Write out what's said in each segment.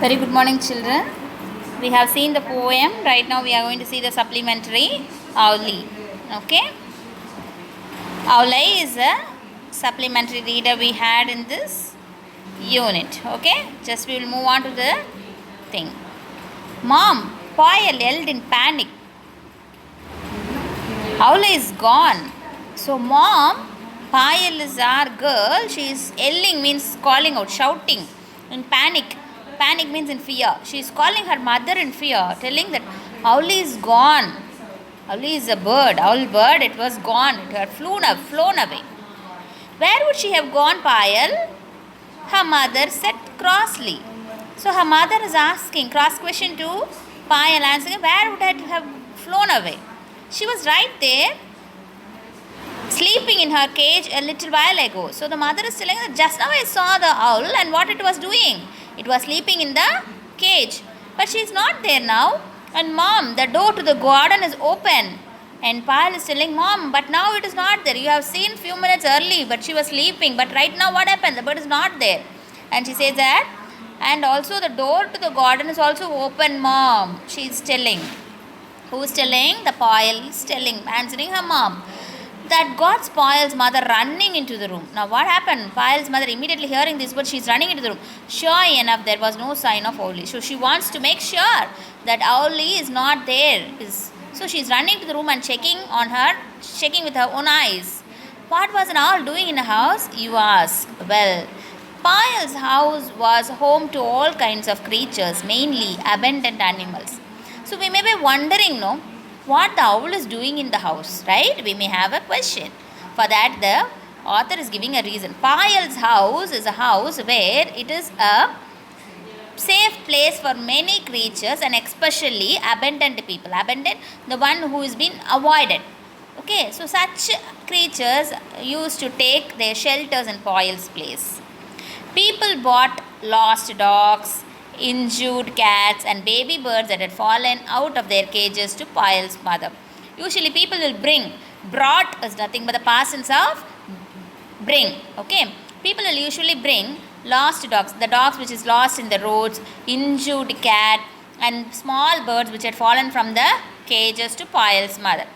Very good morning, children. We have seen the poem. Right now, we are going to see the supplementary Auli. Okay? Aulai is a supplementary reader we had in this unit. Okay? Just we will move on to the thing. Mom, Payal yelled in panic. Aulai is gone. So, Mom, Payal is our girl. She is yelling, means calling out, shouting in panic. Panic means in fear. She is calling her mother in fear, telling that Auli is gone. Auli is a bird. Owl bird, it was gone. It had flown away. Where would she have gone, Payal? Her mother said crossly. So her mother is asking, cross question to Payal, answering, where would it have flown away? She was right there, sleeping in her cage a little while ago. So the mother is telling that just now I saw the owl and what it was doing. It was sleeping in the cage. But she is not there now. And Mom, the door to the garden is open. And Payal is telling, Mom, but now it is not there. You have seen few minutes early, but she was sleeping. But right now what happened? The bird is not there. And she says that. And also the door to the garden is also open, Mom. She is telling. Who is telling? The Payal is telling, answering her mom. That got Payal's mother running into the room. Now what happened? Payal's mother immediately hearing this, but she's running into the room. Sure enough, there was no sign of Auli. So she wants to make sure that Auli is not there. So she's running to the room and checking with her own eyes. What was an owl doing in the house? You ask. Well, Payal's house was home to all kinds of creatures, mainly abandoned animals. So we may be wondering, no, what the owl is doing in the house, right? We may have a question. For that, the author is giving a reason. Payal's house is a house where it is a safe place for many creatures and especially abandoned people. Abandoned, the one who is been avoided. Okay, so such creatures used to take their shelters in Payal's place. People bought lost dogs, injured cats and baby birds that had fallen out of their cages to Payal's mother. Usually people will brought is nothing but the past tense of bring. Okay, people will usually bring lost dogs, the dogs which is lost in the roads, injured cat and small birds which had fallen from the cages to Payal's mother.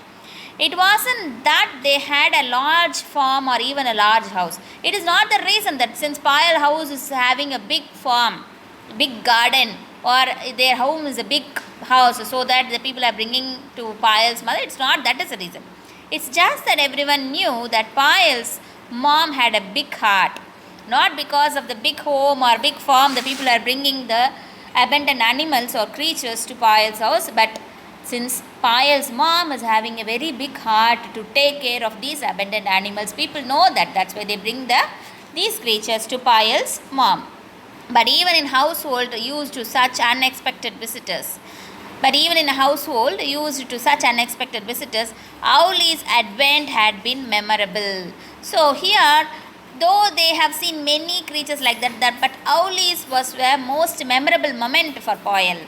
It wasn't that they had a large farm or even a large house. It is not the reason that since Payal house is having a big farm, big garden, or their home is a big house, so that the people are bringing to Payal's mother. It's not that is the reason. It's just that everyone knew that Payal's mom had a big heart. Not because of the big home or big farm the people are bringing the abandoned animals or creatures to Payal's house, but since Payal's mom is having a very big heart to take care of these abandoned animals, people know that. That's why they bring these creatures to Payal's mom. But even in household used to such unexpected visitors, Auli's advent had been memorable. So here, though they have seen many creatures like that, but Auli's was the most memorable moment for Payal.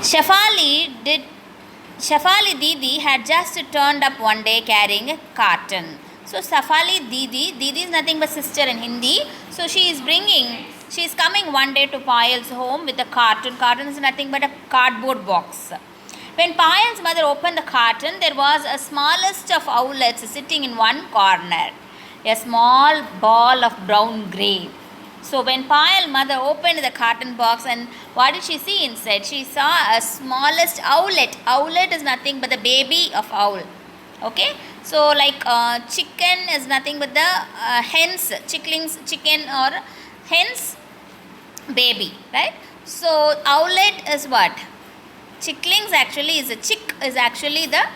Shefali Didi had just turned up one day carrying a carton. So Shefali Didi is nothing but sister in Hindi. So she is coming one day to Payal's home with a carton. Carton is nothing but a cardboard box. When Payal's mother opened the carton, there was a smallest of owlets sitting in one corner, a small ball of brown grey. So when Payal's mother opened the carton box, and what did she see inside? She saw a smallest owlet. Owlet is nothing but the baby of owl. Okay, so like chicken is nothing but the hens, chicken or hens baby, right? So owlet is what? Chicklings actually is actually the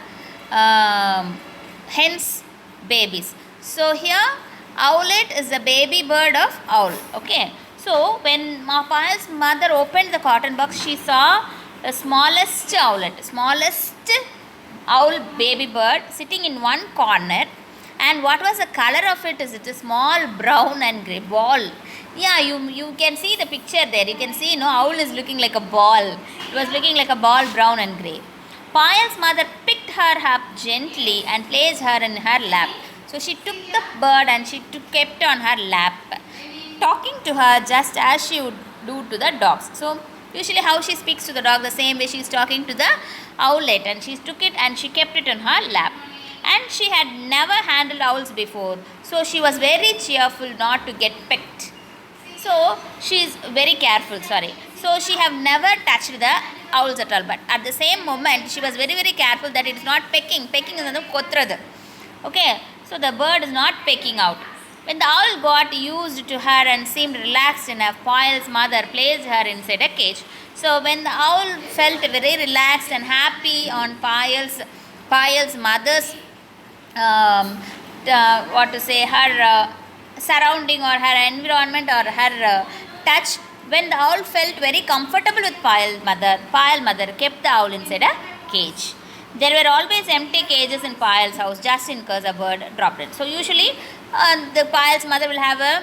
hens babies. So here owlet is the baby bird of owl. Okay, so when Payal's mother opened the carton box, she saw the smallest owl baby bird sitting in one corner. And what was the color of it? Is it a small brown and grey ball? Yeah, you can see the picture there. You can see, owl is looking like a ball. It was looking like a ball, brown and grey. Payal's mother picked her up gently and placed her in her lap. So she took the bird and kept on her lap, talking to her just as she would do to the dogs. So usually how she speaks to the dog, the same way she is talking to the owlet, and she took it and she kept it on her lap. And she had never handled owls before, so she was very cheerful not to get pecked. So she is very careful, sorry. So she have never touched the owls at all, but at the same moment she was very very careful that it is not pecking. Pecking is another kotradu. Okay, so the bird is not pecking out. When the owl got used to her and seemed relaxed enough, Payal's mother placed her inside a cage. So when the owl felt very relaxed and happy on Payal's mother's what to say, her surrounding or her environment or her touch, when the owl felt very comfortable with Payal mother kept the owl inside a cage. There were always empty cages in Payal's house just in case a bird dropped it. So usually the Payal's mother will have a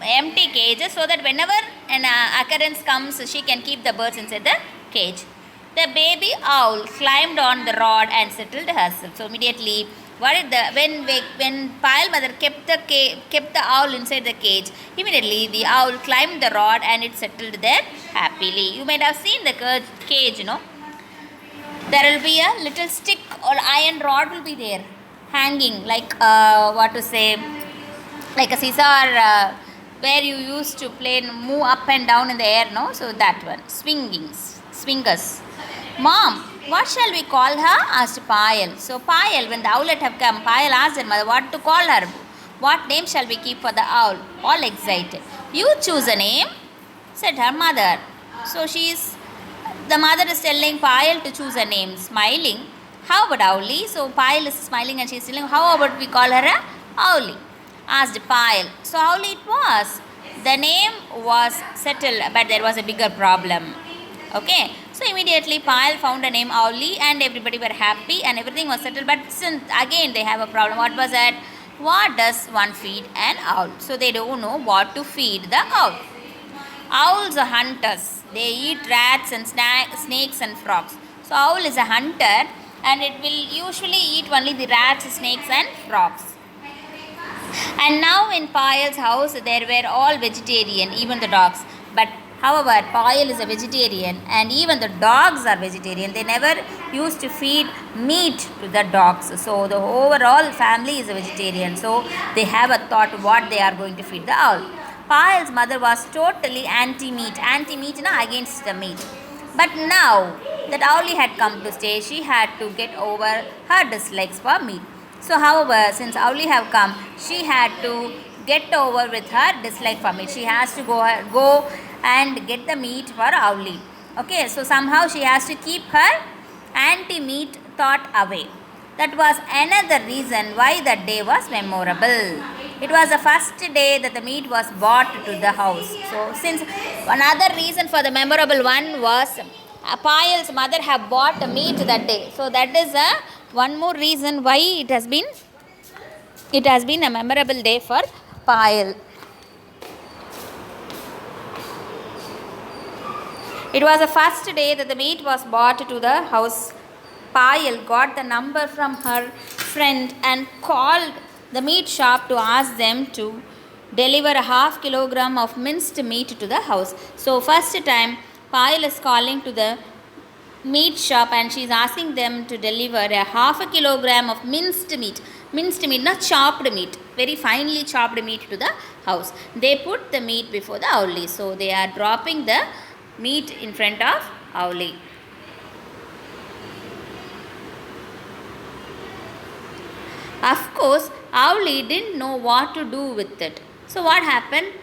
empty cages so that whenever an occurrence comes, she can keep the birds inside the cage. The baby owl climbed on the rod and settled herself. So immediately, when Payal mother kept the owl inside the cage, immediately the owl climbed the rod and it settled there happily. You might have seen the cage, you know. There will be a little stick or iron rod will be there, hanging like what to say, like a scissor where you used to play and move up and down in the air, no? So that one, swingers. Mom, what shall we call her? Asked Payal. So Payal, when the owlet have come, Payal asked her mother what to call her. What name shall we keep for the owl? All excited. You choose a name, said her mother. So the mother is telling Payal to choose a name, smiling. How about Owlie? So Payal is smiling and she is telling, how about we call her a Owlie? Asked Payal. So Owlie it was. The name was settled, but there was a bigger problem. Okay, so immediately Payal found a name Owlie and everybody were happy and everything was settled. But since again they have a problem. What was that? What does one feed an owl? So they don't know what to feed the owl. Owls are hunters. They eat rats and snakes and frogs. So owl is a hunter and it will usually eat only the rats, snakes and frogs. And now in Payal's house there were all vegetarian, even the dogs. But however, Payal is a vegetarian and even the dogs are vegetarian. They never used to feed meat to the dogs. So the overall family is a vegetarian. So they have a thought what they are going to feed the owl. Payal's mother was totally anti-meat. Anti-meat, against the meat. But now that Owlie had come to stay, she had to get over her dislikes for meat. So however, since Owlie have come, she had to get over with her dislike for meat. She has to go and get the meat for Owlie. Okay, so somehow she has to keep her anti-meat thought away. That was another reason why that day was memorable. It was the first day that the meat was brought to the house. So since another reason for the memorable one was Payal's mother have bought the meat that day. So that is one more reason why it has been a memorable day for Payal. It was the first day that the meat was brought to the house. Payal got the number from her friend and called the meat shop to ask them to deliver a half kilogram of minced meat to the house. So first time Payal is calling to the meat shop and she is asking them to deliver a half a kilogram of minced meat, not chopped meat, very finely chopped meat to the house. They put the meat before the Owlie. So they are dropping the meat in front of Owlie. Of course, Owlie didn't know what to do with it. So what happened?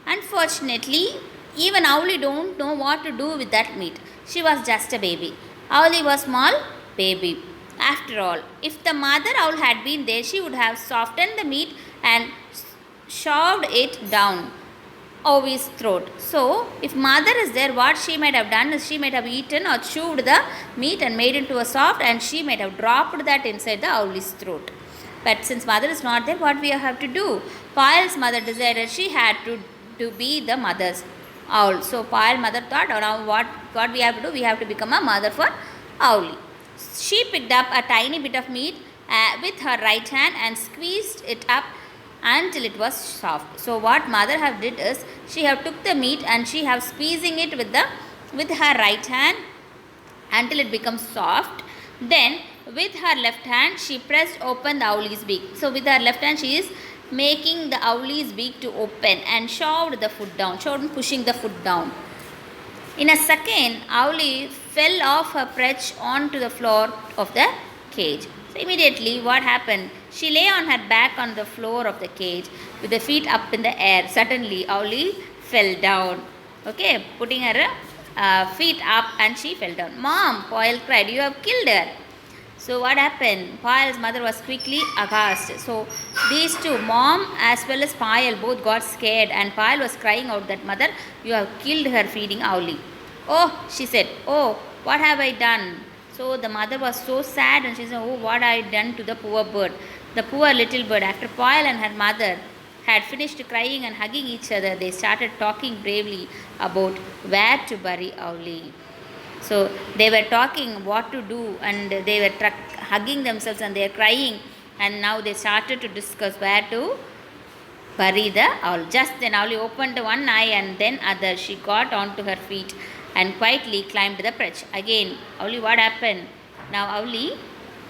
Unfortunately, even Owlie don't know what to do with that meat. She was just a baby. Owlie was small baby. After all, if the mother owl had been there, she would have softened the meat and shoved it down Owlie's throat. So, if mother is there, what she might have done is she might have eaten or chewed the meat and made into a soft, and she might have dropped that inside the Owlie's throat. But since mother is not there, what we have to do? Payal's mother decided she had to be the mother's owl. So Payal mother thought, oh, now what we have to do? We have to become a mother for Owlie. She picked up a tiny bit of meat with her right hand and squeezed it up until it was soft. So what mother have did is she have took the meat and she have squeezing it with her right hand until it becomes soft. Then with her left hand she pressed open the owlie's beak. So with her left hand she is making the owlie's beak to open and shoved the foot down, shoved pushing the foot down. In a second, Owlie fell off her perch onto the floor of the cage. So immediately what happened? She lay on her back on the floor of the cage with the feet up in the air. Suddenly Owlie fell down. Okay, putting her feet up and she fell down. Mom, Poyle cried, you have killed her. So what happened? Poyle's mother was quickly aghast. So these two, mom as well as Poyle, both got scared and Poyle was crying out that, mother, you have killed her feeding Owlie. Oh, she said, oh, what have I done? So the mother was so sad and she said, oh, what I done to the poor bird. The poor little bird. After Poyle and her mother had finished crying and hugging each other, they started talking bravely about where to bury Owlie. So they were talking what to do and they were hugging themselves and they were crying, and now they started to discuss where to bury the owl. Just then Owlie opened one eye and then other. She got onto her feet and quietly climbed the perch. Again, Owlie, what happened? Now Owlie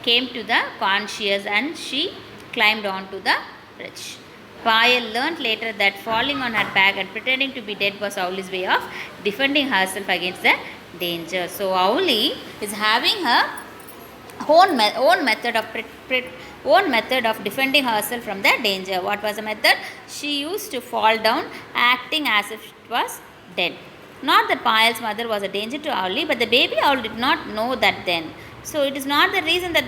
came to the conscious and she climbed onto the perch. Poyle learnt later that falling on her back and pretending to be dead was Owlie's way of defending herself against the danger. So Owlie is having her own method of defending herself from the danger. What was the method? She used to fall down, acting as if it was dead. Not that Poyle's mother was a danger to Owlie, but the baby owl did not know that then. So it is not the reason that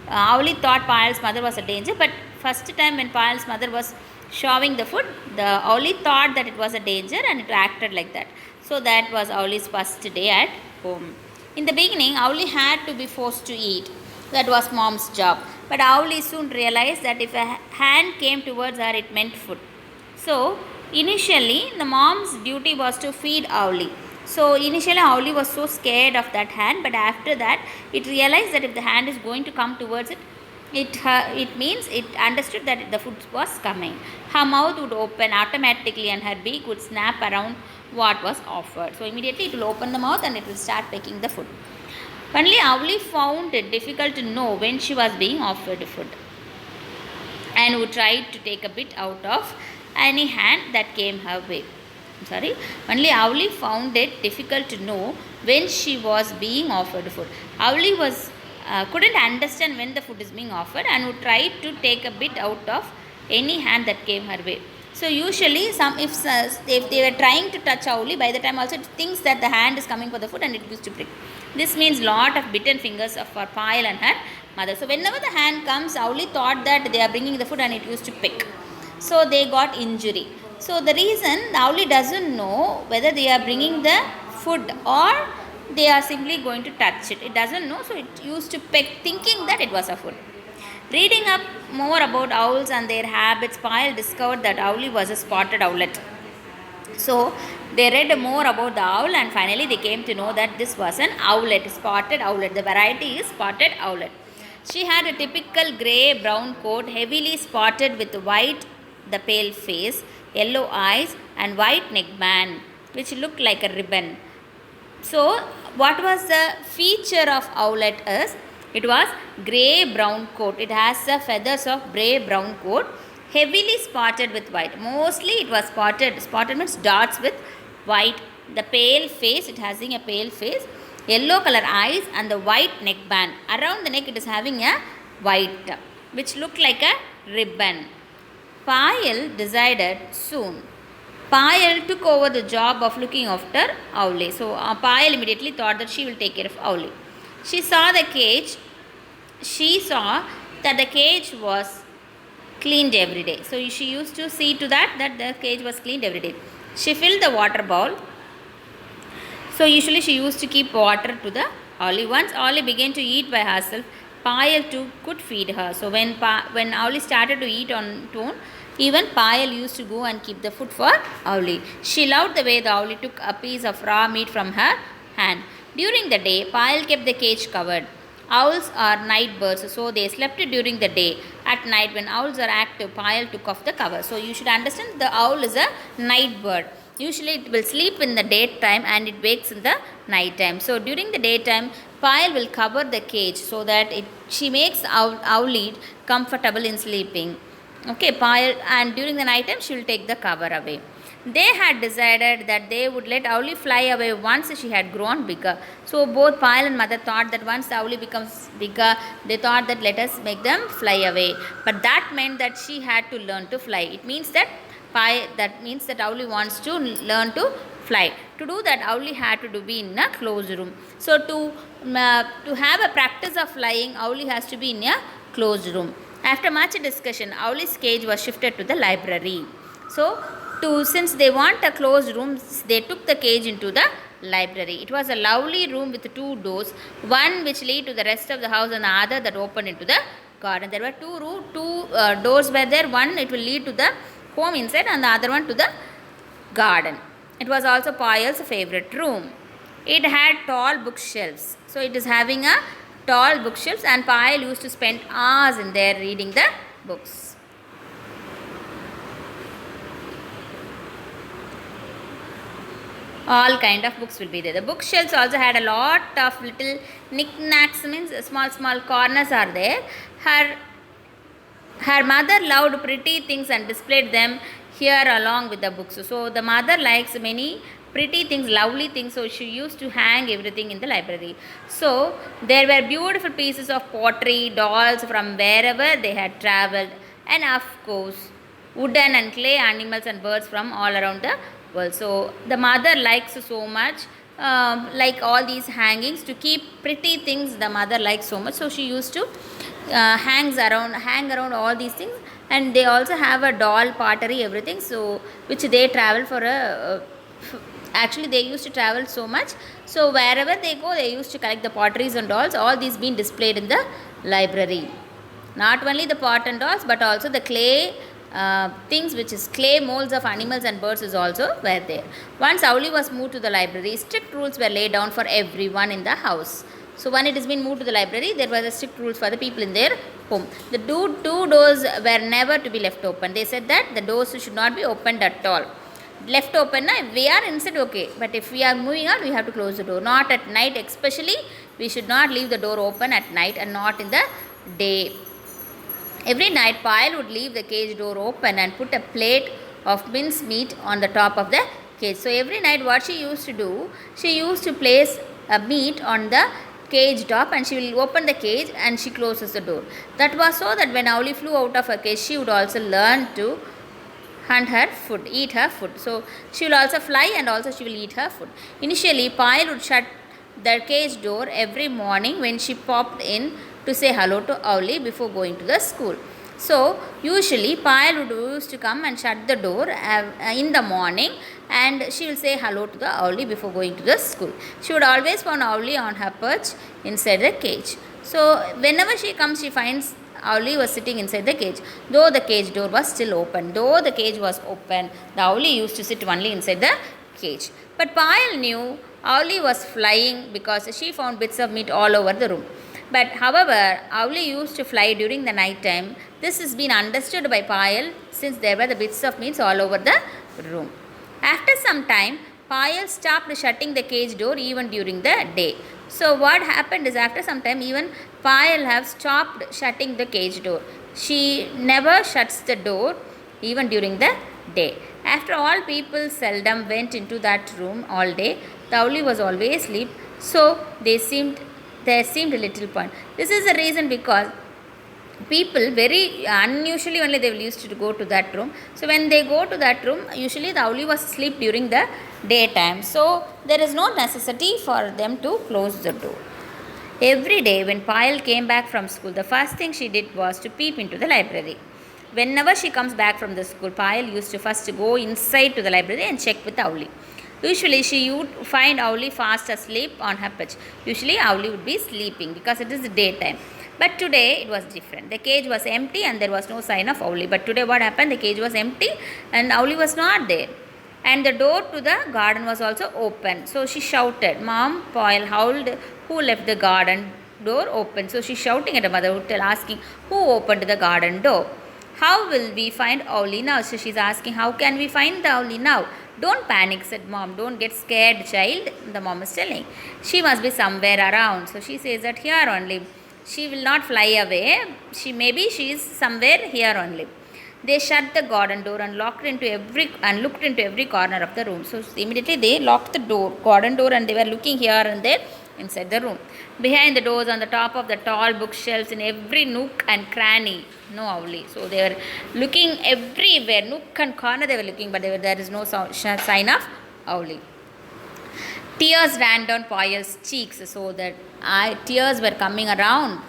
Owlie thought Poyle's mother was a danger, but first time when Poyle's mother was shoving the food, the Owlie thought that it was a danger and it acted like that. So that was Owlie's first day at home. In the beginning, Owlie had to be forced to eat. That was mom's job. But Owlie soon realized that if a hand came towards her, it meant food. So initially, the mom's duty was to feed Owlie. So initially, Owlie was so scared of that hand, but after that, it realized that if the hand is going to come towards it, it means it understood that the food was coming. Her mouth would open automatically and her beak would snap around what was offered. So immediately it will open the mouth and it will start pecking the food. Only Owlie found it difficult to know when she was being offered food and would try to take a bit out of any hand that came her way. Only Owlie found it difficult to know when she was being offered food. Owlie couldn't understand when the food is being offered and would try to take a bit out of any hand that came her way. So usually if they were trying to touch Owlie, by the time also it thinks that the hand is coming for the food and it used to prick. This means lot of bitten fingers for Poyle and her mother. So whenever the hand comes, Owlie thought that they are bringing the food and it used to pick. So they got injury. So the reason Owlie doesn't know whether they are bringing the food or they are simply going to touch it. It doesn't know, so it used to peck thinking that it was a food. Reading up more about owls and their habits, Poyle discovered that Owlie was a spotted owlet. So they read more about the owl and finally they came to know that this was an owlet, spotted owlet. The variety is spotted owlet. She had a typical grey-brown coat, heavily spotted with white, the pale face, yellow eyes and white neckband, which looked like a ribbon. So what was the feature of owlet is, it was grey-brown coat. It has the feathers of grey-brown coat, heavily spotted with white. Mostly it was spotted. Spotted means dots with white. The pale face, it has a pale face, yellow color eyes and the white neckband. Around the neck it is having a white, which looked like a ribbon. Poyle decided soon. Poyle took over the job of looking after Owlie. So Poyle immediately thought that she will take care of Owlie. She saw the cage. She saw that the cage was cleaned every day. So she used to see to that the cage was cleaned every day. She filled the water bowl. So usually she used to keep water to the Owlie. Once Owlie began to eat by herself, Poyle too could feed her. So when Owlie started to eat on her own, even Poyle used to go and keep the food for Owlie. She loved the way the Owlie took a piece of raw meat from her hand. During the day, Poyle kept the cage covered. Owls are night birds, so they slept during the day. At night, when owls are active, Payal took off the cover. So you should understand the owl is a night bird. Usually it will sleep in the daytime and it wakes in the night time. So during the daytime, Payal will cover the cage so that she makes Owlie comfortable in sleeping. Okay, Payal, and during the night time she will take the cover away. They had decided that they would let Owlie fly away once she had grown bigger. So both Payal and mother thought that once Owlie becomes bigger, they thought that let us make them fly away. But that meant that she had to learn to fly. It means that Owlie wants to learn to fly. To do that, Owlie had to be in a closed room. So to have a practice of flying, Owlie has to be in a closed room. After much discussion, Owlie's cage was shifted to the library. So since they want a closed room, they took the cage into the library. It was a lovely room with two doors, one which lead to the rest of the house and the other that opened into the garden. There were two doors were there. One it will lead to the home inside and the other one to the garden. It was also Payal's favorite room. It had tall bookshelves. So it is having a tall bookshelves and Payal used to spend hours in there reading the books. All kind of books will be there. The bookshelves also had a lot of little knickknacks, means small corners are there. Her mother loved pretty things and displayed them here along with the books. So the mother likes many pretty things, lovely things, so she used to hang everything in the library. So there were beautiful pieces of pottery, dolls from wherever they had travelled, and of course wooden and clay animals and birds from all around the world. So the mother likes so much like all these hangings to keep pretty things. The mother likes so much, so she used to hang around all these things. And they also have a doll pottery, everything, so which they travel for actually they used to travel so much, so wherever they go they used to collect the potteries and dolls. All these being displayed in the library. Not only the pot and dolls but also the clay things, which is clay molds of animals and birds, is also were there. Once Owlie was moved to the library, strict rules were laid down for everyone in the house. So when it has been moved to the library, there was a strict rules for the people in their home. The two doors were never to be left open. They said that the doors should not be opened at all. Left open, if we are inside, okay, but if we are moving out, we have to close the door. Not at night, especially we should not leave the door open at night and not in the day. Every night, Payal would leave the cage door open and put a plate of mince meat on the top of the cage. So every night what she used to do, she used to place a meat on the cage top and she will open the cage and she closes the door. That was so that when Owlie flew out of her cage, she would also learn to hunt her food, eat her food. So she will also fly and also she will eat her food. Initially, Payal would shut the cage door every morning when she popped in to say hello to Owlie before going to the school. So usually Payal would used to come and shut the door in the morning and she will say hello to the Owlie before going to the school. She would always find Owlie on her perch inside the cage. So whenever she comes, she finds Owlie was sitting inside the cage, though the cage door was still open. Though the cage was open, the Owlie used to sit only inside the cage. But Payal knew Owlie was flying because she found bits of meat all over the room. But however, Owlie used to fly during the night time. This has been understood by Payal since there were the bits of meat all over the room. After some time, Payal stopped shutting the cage door even during the day. So what happened is after some time even Payal have stopped shutting the cage door. She never shuts the door even during the day. After all, people seldom went into that room all day. The Owlie was always asleep, so there seemed a little point. This is the reason because people very unusually only they will used to go to that room. So when they go to that room, usually the Owlie was asleep during the daytime. So there is no necessity for them to close the door. Every day when Payal came back from school, the first thing she did was to peep into the library. Whenever she comes back from the school, Payal used to first go inside to the library and check with Owlie. Usually she would find Owlie fast asleep on her perch. Usually Owlie would be sleeping because it is the daytime. But today it was different. The cage was empty and there was no sign of Owlie. But today what happened? The cage was empty and Owlie was not there. And the door to the garden was also open. So she shouted. Mom, Payal howled, who left the garden door open. So she's shouting at her mother, asking, who opened the garden door? How will we find Owlie now? So she's asking, how can we find the Owlie now? Don't panic, said mom. Don't get scared, child, the mom is telling. She must be somewhere around. So she says that here only. She will not fly away. She is somewhere here only. They shut the garden door and looked into every corner of the room. So immediately they locked the garden door, and they were looking here and there inside the room. Behind the doors, on the top of the tall bookshelves, in every nook and cranny, no Owlie. So they were looking everywhere, nook and corner they were looking, but there is no sign of Owlie. Tears ran down Payal's cheeks, so that tears were coming around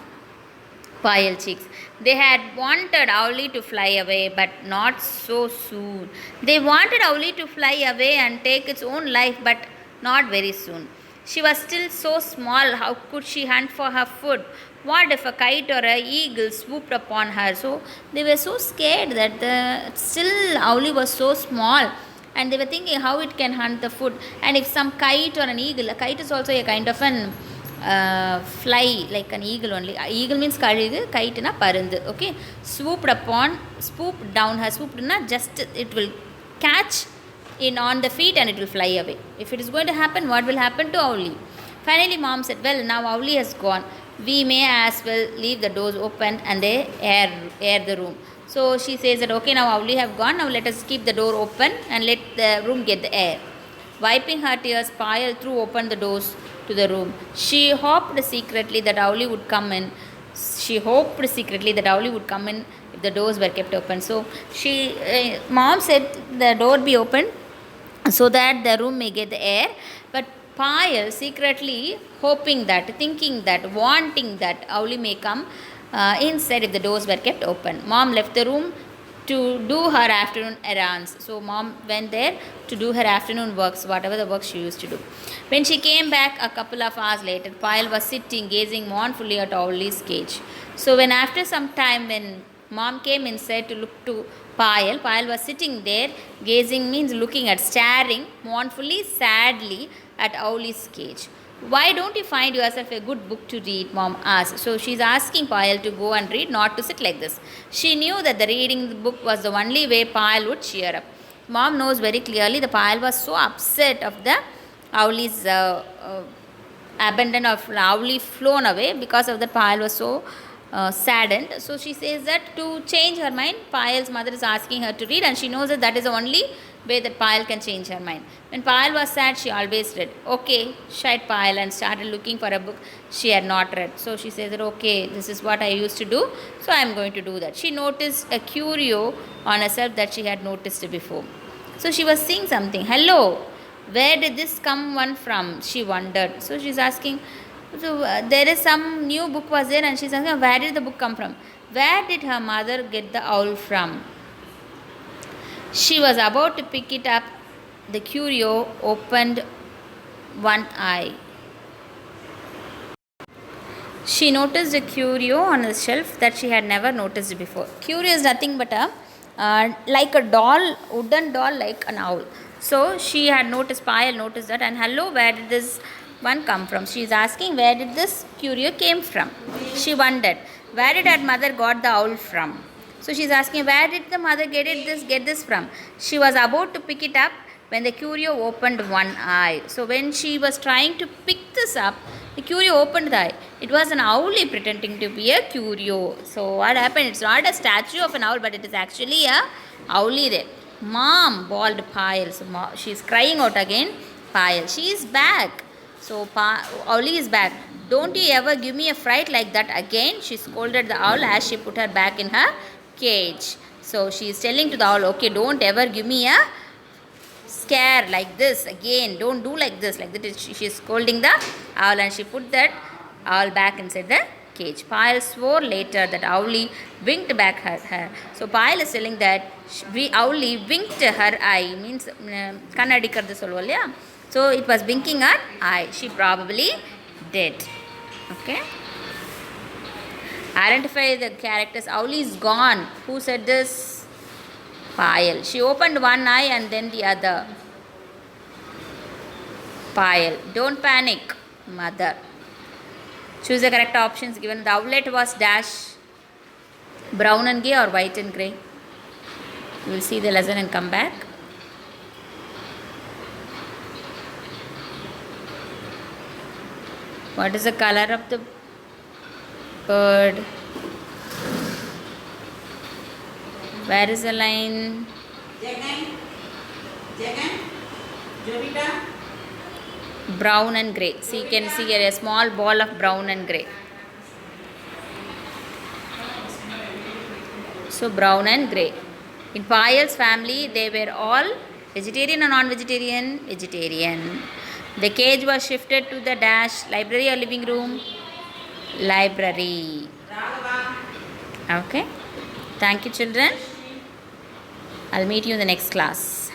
Payal's cheeks. They had wanted Owlie to fly away, but not so soon. They wanted Owlie to fly away and take its own life, but not very soon. She was still so small. How could she hunt for her food? What if a kite or an eagle swooped upon her? So they were so scared that still Owlie was so small, and they were thinking how it can hunt the food. And if some kite or an eagle, a kite is also a kind of an fly, like an eagle only. Eagle means kaligu, kite na parandu. Okay, swooped down her. Swooped na just it will catch in on the feet and it will fly away. If it is going to happen, what will happen to Owlie? Finally, mom said, well, now Owlie has gone. We may as well leave the doors open and they air the room. So she says that, okay, now Owlie have gone. Now let us keep the door open and let the room get the air. Wiping her tears, Payal threw open the doors to the room. She hoped secretly that Owlie would come in. If the doors were kept open. So mom said the door be open so that the room may get the air. But Payal secretly hoping that, thinking that, wanting that Owlie may come inside if the doors were kept open. Mom left the room to do her afternoon errands. So mom went there to do her afternoon works, whatever the work she used to do. When she came back a couple of hours later, Payal was sitting gazing mournfully at Owlie's cage. So when after some time, when mom came inside to look to Payal was sitting there gazing means looking at, staring mournfully, sadly at Owlie's cage. Why don't you find yourself a good book to read? Mom asked. So she's asking Payal to go and read, not to sit like this. She knew that the reading the book was the only way Payal would cheer up. Mom knows very clearly the Payal was so upset of the Owlie's abandon of Owlie flown away. Because of that, Payal was so saddened. So she says that to change her mind, Payal's mother is asking her to read, and she knows that that is the only way that Payal can change her mind. When Payal was sad, she always read. Okay, shied Payal and started looking for a book she had not read. So she says that, okay, this is what I used to do, so I am going to do that. She noticed a curio on herself that she had noticed before. So she was seeing something. Hello, where did this come one from? She wondered. So she's asking, so there is some new book was there, and she's asking, where did the book come from? Where did her mother get the owl from? She was about to pick it up. The curio opened one eye. She noticed a curio on the shelf that she had never noticed before. Curio is nothing but like a doll, wooden doll, like an owl. So Payal noticed that, and hello, where did this one come from? She is asking, where did this curio came from? She wondered, where did her mother got the owl from? So she is asking, where did the mother get this from? She was about to pick it up when the curio opened one eye. So when she was trying to pick this up, the curio opened the eye. It was an owlie pretending to be a curio. So what happened? It's not a statue of an owl, but it is actually a owlie there. Mom, bawled Payal. So she is crying out again. Payal, she is back. So Owlie is back. Don't you ever give me a fright like that again? She scolded the owl as she put her back in her cage. So she is telling to the owl, okay, don't ever give me a scare like this again. Don't do like this. Like that. She is scolding the owl, and she put that owl back inside the cage. Payal swore later that Owlie winked back her. So Payal is telling that Owlie winked her eye. Means kannadikardu solvalya. So it was winking her eye. She probably did. Okay. Identify the characters. Owlie is gone. Who said this? Payal. She opened one eye and then the other. Payal. Don't panic, mother. Choose the correct options given. The owlet was dash brown and grey or white and grey. You will see the lesson and come back. What is the color of the bird? Where is the line? Brown and grey. See, you can see here a small ball of brown and grey. So brown and grey. In Payal's family, they were all vegetarian or non-vegetarian? Vegetarian. The cage was shifted to the dash library or living room? Library. Okay. Thank you, children. I'll meet you in the next class.